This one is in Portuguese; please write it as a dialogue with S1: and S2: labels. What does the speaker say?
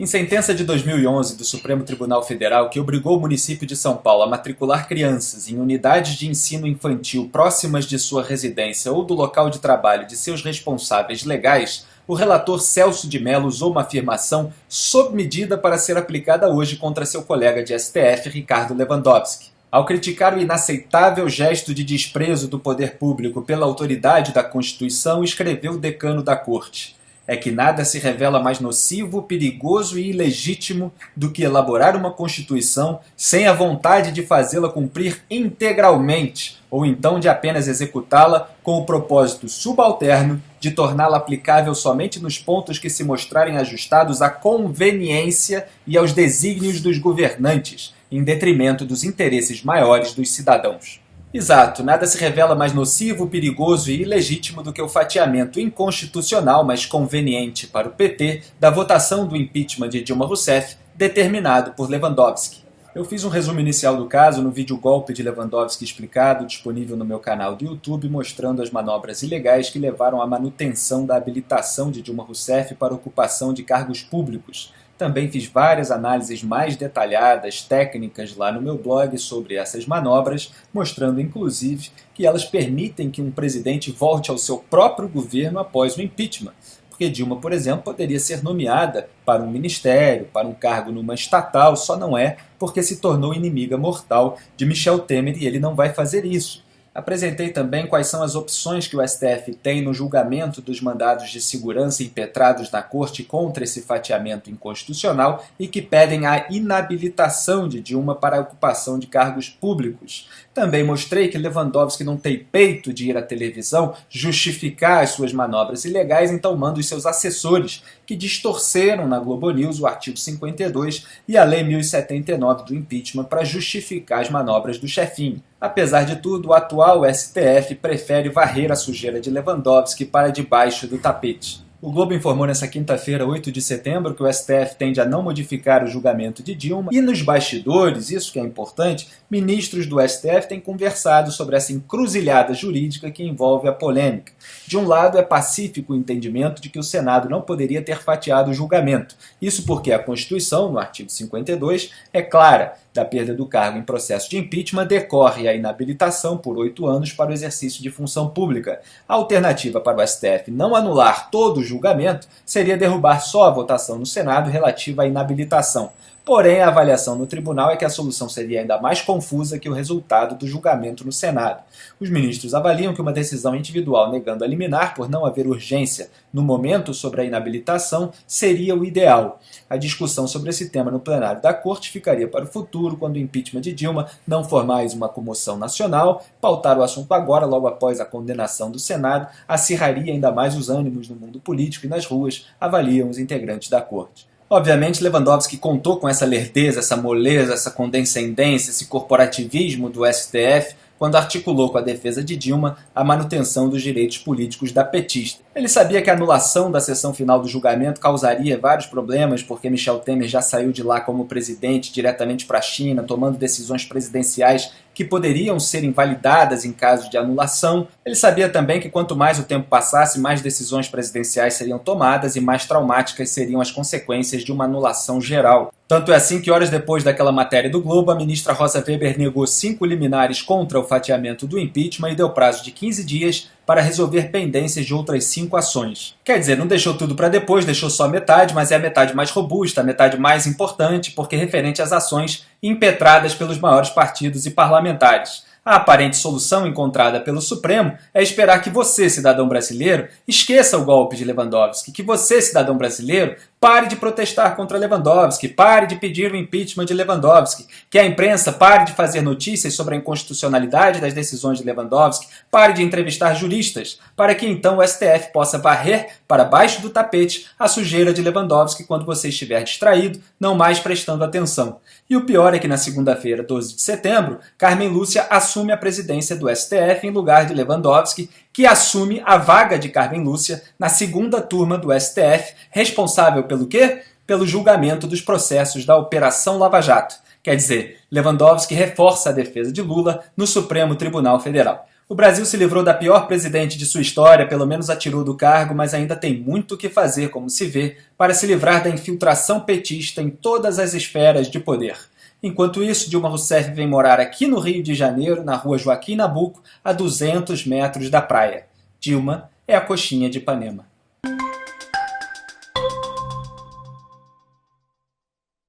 S1: Em sentença de 2011 do Supremo Tribunal Federal, que obrigou o município de São Paulo a matricular crianças em unidades de ensino infantil próximas de sua residência ou do local de trabalho de seus responsáveis legais, o relator Celso de Mello usou uma afirmação sob medida para ser aplicada hoje contra seu colega de STF, Ricardo Lewandowski. Ao criticar o inaceitável gesto de desprezo do poder público pela autoridade da Constituição, escreveu o decano da Corte: é que nada se revela mais nocivo, perigoso e ilegítimo do que elaborar uma Constituição sem a vontade de fazê-la cumprir integralmente, ou então de apenas executá-la com o propósito subalterno de torná-la aplicável somente nos pontos que se mostrarem ajustados à conveniência e aos desígnios dos governantes, em detrimento dos interesses maiores dos cidadãos. Exato, nada se revela mais nocivo, perigoso e ilegítimo do que o fatiamento inconstitucional, mas conveniente para o PT, da votação do impeachment de Dilma Rousseff, determinado por Lewandowski. Eu fiz um resumo inicial do caso no vídeo Golpe de Lewandowski Explicado, disponível no meu canal do YouTube, mostrando as manobras ilegais que levaram à manutenção da habilitação de Dilma Rousseff para ocupação de cargos públicos. Também fiz várias análises mais detalhadas, técnicas, lá no meu blog sobre essas manobras, mostrando inclusive que elas permitem que um presidente volte ao seu próprio governo após o impeachment. Porque Dilma, por exemplo, poderia ser nomeada para um ministério, para um cargo numa estatal, só não é porque se tornou inimiga mortal de Michel Temer e ele não vai fazer isso. Apresentei também quais são as opções que o STF tem no julgamento dos mandados de segurança impetrados na Corte contra esse fatiamento inconstitucional e que pedem a inabilitação de Dilma para a ocupação de cargos públicos. Também mostrei que Lewandowski não tem peito de ir à televisão justificar as suas manobras ilegais, então manda os seus assessores, que distorceram na Globo News o artigo 52 e a Lei 1079 do impeachment para justificar as manobras do chefinho. Apesar de tudo, o atual STF prefere varrer a sujeira de Lewandowski para debaixo do tapete. O Globo informou nesta quinta-feira, 8 de setembro, que o STF tende a não modificar o julgamento de Dilma. E nos bastidores, isso que é importante, ministros do STF têm conversado sobre essa encruzilhada jurídica que envolve a polêmica. De um lado, é pacífico o entendimento de que o Senado não poderia ter fatiado o julgamento. Isso porque a Constituição, no artigo 52, é clara: da perda do cargo em processo de impeachment decorre a inabilitação por 8 anos para o exercício de função pública. A alternativa para o STF não anular todo o julgamento seria derrubar só a votação no Senado relativa à inabilitação. Porém, a avaliação no tribunal é que a solução seria ainda mais confusa que o resultado do julgamento no Senado. Os ministros avaliam que uma decisão individual negando a liminar por não haver urgência no momento sobre a inabilitação seria o ideal. A discussão sobre esse tema no plenário da Corte ficaria para o futuro, quando o impeachment de Dilma não for mais uma comoção nacional. Pautar o assunto agora, logo após a condenação do Senado, acirraria ainda mais os ânimos no mundo político e nas ruas, avaliam os integrantes da Corte. Obviamente, Lewandowski contou com essa lerdeza, essa moleza, essa condescendência, esse corporativismo do STF quando articulou com a defesa de Dilma a manutenção dos direitos políticos da petista. Ele sabia que a anulação da sessão final do julgamento causaria vários problemas, porque Michel Temer já saiu de lá como presidente diretamente para a China, tomando decisões presidenciais que poderiam ser invalidadas em caso de anulação. Ele sabia também que quanto mais o tempo passasse, mais decisões presidenciais seriam tomadas e mais traumáticas seriam as consequências de uma anulação geral. Tanto é assim que, horas depois daquela matéria do Globo, a ministra Rosa Weber negou 5 liminares contra o fatiamento do impeachment e deu prazo de 15 dias para resolver pendências de outras 5 ações. Quer dizer, não deixou tudo para depois, deixou só metade, mas é a metade mais robusta, a metade mais importante, porque é referente às ações impetradas pelos maiores partidos e parlamentares. A aparente solução encontrada pelo Supremo é esperar que você, cidadão brasileiro, esqueça o golpe de Lewandowski, que você, cidadão brasileiro, pare de protestar contra Lewandowski, pare de pedir o impeachment de Lewandowski, que a imprensa pare de fazer notícias sobre a inconstitucionalidade das decisões de Lewandowski, pare de entrevistar juristas, para que então o STF possa varrer para baixo do tapete a sujeira de Lewandowski quando você estiver distraído, não mais prestando atenção. E o pior é que na segunda-feira, 12 de setembro, Carmen Lúcia assume a presidência do STF em lugar de Lewandowski, que assume a vaga de Carmen Lúcia na segunda turma do STF, responsável pelo quê? Pelo julgamento dos processos da Operação Lava Jato. Quer dizer, Lewandowski reforça a defesa de Lula no Supremo Tribunal Federal. O Brasil se livrou da pior presidente de sua história, pelo menos a tirou do cargo, mas ainda tem muito o que fazer, como se vê, para se livrar da infiltração petista em todas as esferas de poder. Enquanto isso, Dilma Rousseff vem morar aqui no Rio de Janeiro, na rua Joaquim Nabuco, a 200 metros da praia. Dilma é a coxinha de Ipanema.